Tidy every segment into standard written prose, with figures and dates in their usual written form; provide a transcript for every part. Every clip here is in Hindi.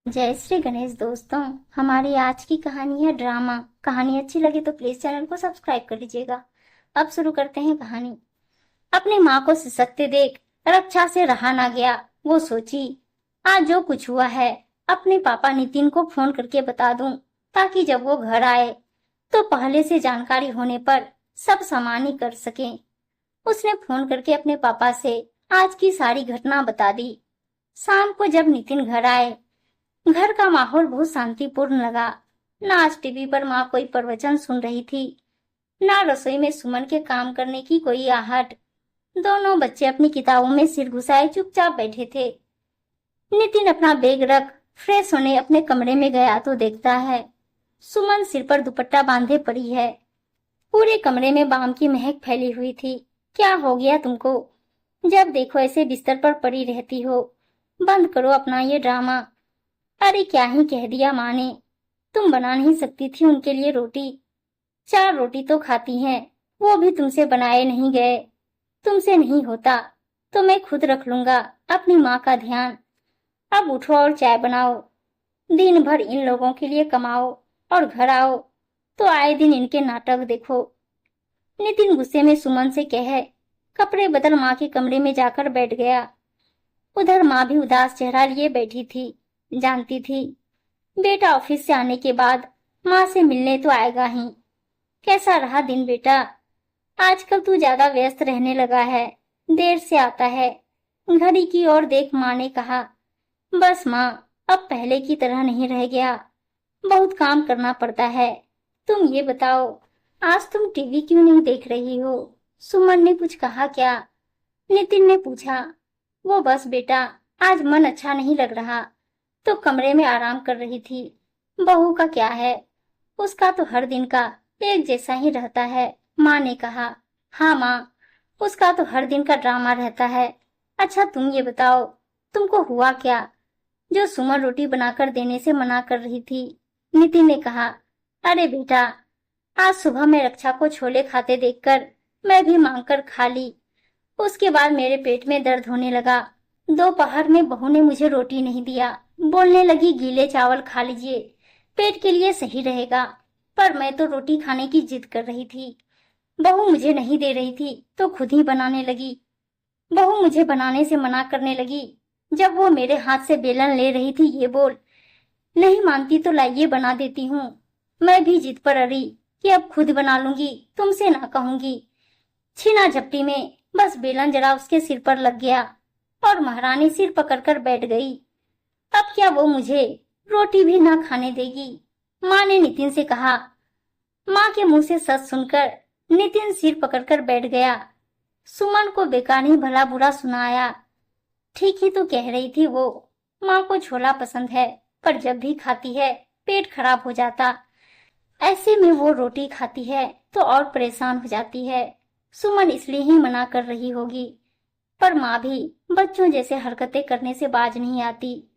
जय श्री गणेश दोस्तों। हमारी आज की कहानी है ड्रामा। कहानी अच्छी लगे तो प्लीज चैनल को सब्सक्राइब कर लीजिएगा। अब शुरू करते हैं कहानी। अपनी माँ को सिसकते देख रक्षा से रहा ना गया। वो सोची, आज जो कुछ हुआ है अपने पापा नितिन को फोन करके बता दूं, ताकि जब वो घर आए तो पहले से जानकारी होने पर सब सामान्य कर सकें। उसने फोन करके अपने पापा से आज की सारी घटना बता दी। शाम को जब नितिन घर आए, घर का माहौल बहुत शांतिपूर्ण लगा। न आज टीवी पर माँ कोई प्रवचन सुन रही थी, न रसोई में सुमन के काम करने की कोई आहट। दोनों बच्चे अपनी किताबों में सिर घुसाए चुपचाप बैठे थे। नितिन अपना बैग रख फ्रेश होने अपने कमरे में गया तो देखता है सुमन सिर पर दुपट्टा बांधे पड़ी है। पूरे कमरे में बाम की महक फैली हुई थी। क्या हो गया तुमको? जब देखो ऐसे बिस्तर पर पड़ी रहती हो। बंद करो अपना ये ड्रामा। अरे क्या ही कह दिया माँ ने। तुम बना नहीं सकती थी उनके लिए रोटी? 4 रोटी तो खाती हैं, वो भी तुमसे बनाए नहीं गए। तुमसे नहीं होता तो मैं खुद रख लूंगा अपनी माँ का ध्यान। अब उठो और चाय बनाओ। दिन भर इन लोगों के लिए कमाओ और घर आओ तो आए दिन इनके नाटक देखो। नितिन गुस्से में सुमन से कहे कपड़े बदल माँ के कमरे में जाकर बैठ गया। उधर माँ भी उदास चेहरा लिए बैठी थी। जानती थी बेटा ऑफिस से आने के बाद माँ से मिलने तो आएगा ही। कैसा रहा दिन बेटा? आजकल तू ज्यादा व्यस्त रहने लगा है, देर से आता है। घड़ी की ओर देख माँ ने कहा, बस माँ, अब पहले की तरह नहीं रह गया। बहुत काम करना पड़ता है। तुम ये बताओ, आज तुम टीवी क्यों नहीं देख रही हो? सुमन ने कुछ कहा क्या? नितिन ने पूछा। वो बस बेटा, आज मन अच्छा नहीं लग रहा तो कमरे में आराम कर रही थी। बहू का क्या है, उसका तो हर दिन का एक जैसा ही रहता है, माँ ने कहा। हाँ माँ, उसका तो हर दिन का ड्रामा रहता है। अच्छा तुम ये बताओ, तुमको हुआ क्या जो सुमन रोटी बनाकर देने से मना कर रही थी? नितिन ने कहा, अरे बेटा, आज सुबह मैं रक्षा को छोले खाते देखकर मैं भी मांग कर खा ली। उसके बाद मेरे पेट में दर्द होने लगा। दोपहर में बहू ने मुझे रोटी नहीं दिया। बोलने लगी गीले चावल खा लीजिए, पेट के लिए सही रहेगा। पर मैं तो रोटी खाने की जिद कर रही थी। बहू मुझे नहीं दे रही थी तो खुद ही बनाने लगी। बहू मुझे बनाने से मना करने लगी। जब वो मेरे हाथ से बेलन ले रही थी, ये बोल, नहीं मानती तो लाइए बना देती हूँ। मैं भी जिद पर अड़ी कि अब खुद बना लूंगी, तुमसे ना कहूंगी। छीना झपटी में बस बेलन जरा उसके सिर पर लग गया और महारानी सिर पकड़कर बैठ गई। अब क्या वो मुझे रोटी भी ना खाने देगी? माँ ने नितिन से कहा। माँ के मुंह से सच सुनकर नितिन सिर पकड़कर बैठ गया। सुमन को बेकार ही भला बुरा सुनाया। ठीक ही तो कह रही थी वो, माँ को छोला पसंद है, पर जब भी खाती है पेट खराब हो जाता। ऐसे में वो रोटी खाती है तो और परेशान हो जाती है। सुमन इसलिए ही मना कर रही होगी। पर माँ भी बच्चों जैसे हरकतें करने से बाज नहीं आती।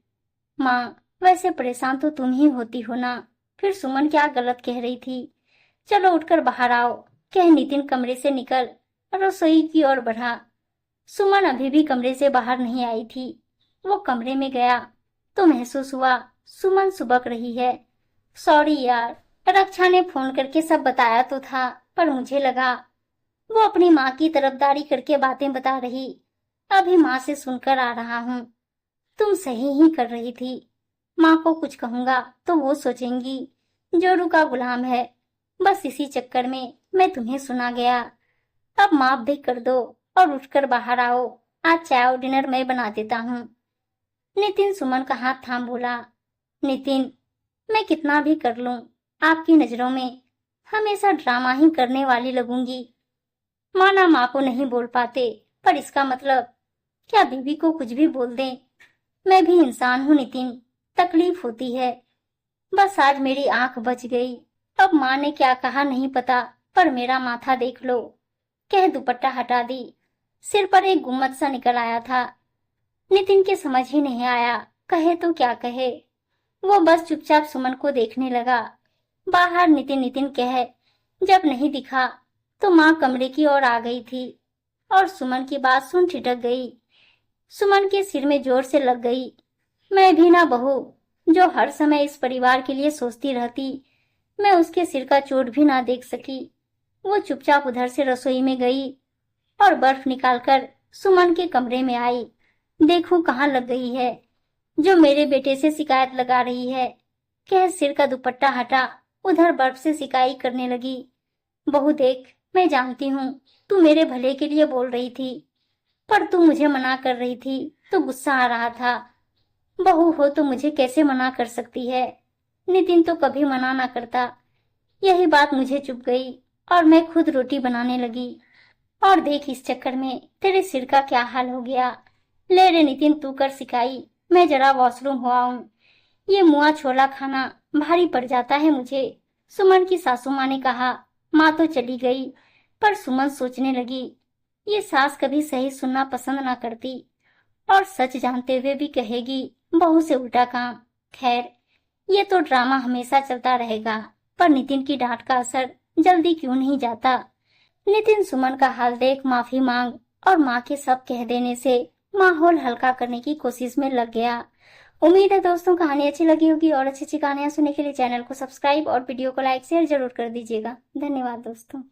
माँ, वैसे परेशान तो तुम ही होती हो ना, फिर सुमन क्या गलत कह रही थी? चलो उठकर बाहर आओ, कह नितिन कमरे से निकल रसोई की ओर बढ़ा। सुमन अभी भी कमरे से बाहर नहीं आई थी। वो कमरे में गया तो महसूस हुआ सुमन सुबक रही है। सॉरी यार, रक्षा ने फोन करके सब बताया तो था, पर मुझे लगा वो अपनी माँ की तरफदारी करके बातें बता रही। अभी माँ से सुनकर आ रहा हूँ, तुम सही ही कर रही थी। माँ को कुछ कहूंगा तो वो सोचेंगी जोरू का गुलाम है। बस इसी चक्कर में मैं तुम्हें सुना गया। अब माफ भी कर दो और उठकर बाहर आओ। आज चाय और डिनर मैं बना देता हूँ। नितिन सुमन का हाथ थाम बोला। नितिन, मैं कितना भी कर लूं, आपकी नजरों में हमेशा ड्रामा ही करने वाली लगूंगी। माँ ना माँ को नहीं बोल पाते, पर इसका मतलब क्या बीवी को कुछ भी बोल दें? मैं भी इंसान हूँ नितिन, तकलीफ होती है। बस आज मेरी आंख बच गई। अब माँ ने क्या कहा नहीं पता, पर मेरा माथा देख लो, कह दुपट्टा हटा दी। सिर पर एक गुम्मद सा निकल आया था। नितिन के समझ ही नहीं आया कहे तो क्या कहे। वो बस चुपचाप सुमन को देखने लगा। बाहर नितिन नितिन कहे जब नहीं दिखा तो माँ कमरे की ओर आ गई थी और सुमन की बात सुन ठिठक गई। सुमन के सिर में जोर से लग गई। मैं भी ना बहू, जो हर समय इस परिवार के लिए सोचती रहती। मैं उसके सिर का चोट भी ना देख सकी। वो चुपचाप उधर से रसोई में गई और बर्फ निकालकर सुमन के कमरे में आई। देखूं कहाँ लग गई है, जो मेरे बेटे से शिकायत लगा रही है। कह सिर का दुपट्टा हटा, उधर बर्फ से सिकाई करने लगी। बहू देख, मैं जानती हूँ तू मेरे भले के लिए बोल रही थी, पर तू मुझे मना कर रही थी तो गुस्सा आ रहा था। बहू हो तो मुझे कैसे मना कर सकती है? नितिन तो कभी मना ना करता। यही बात मुझे चुभ गई और मैं खुद रोटी बनाने लगी। और देख इस चक्कर में तेरे सिर का क्या हाल हो गया। ले रे नितिन, तू कर सिकाई, मैं जरा वॉशरूम हुआ हूँ। ये मुआ छोला खाना भारी पड़ जाता है मुझे। सुमन की सासू माँ ने कहा। माँ तो चली गई, पर सुमन सोचने लगी, ये सास कभी सही सुनना पसंद ना करती और सच जानते हुए भी कहेगी बहू से उल्टा काम। खैर, ये तो ड्रामा हमेशा चलता रहेगा, पर नितिन की डांट का असर जल्दी क्यों नहीं जाता। नितिन सुमन का हाल देख माफी मांग और माँ के सब कह देने से माहौल हल्का करने की कोशिश में लग गया। उम्मीद है दोस्तों कहानी अच्छी लगी होगी, और अच्छी अच्छी कहानियां सुनने के लिए चैनल को सब्सक्राइब और वीडियो को लाइक शेयर जरूर कर दीजिएगा। धन्यवाद दोस्तों।